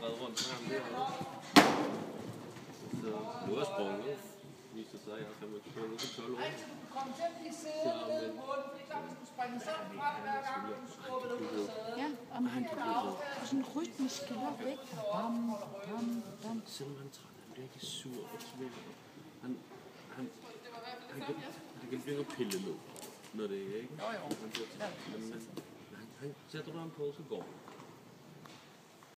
redde rundt med ham derovre. Så nu er sprunget. Viser sig, at jeg har sprunget til 12 år. Ja, og man kan sådan rytmisk lov væk. Bam, bam, bam. Selvom han er træt, han bliver ikke sur og tvivl. Han kan blive pillet ned, når det er, ikke? Jo. Han sætter du ham på, så går han.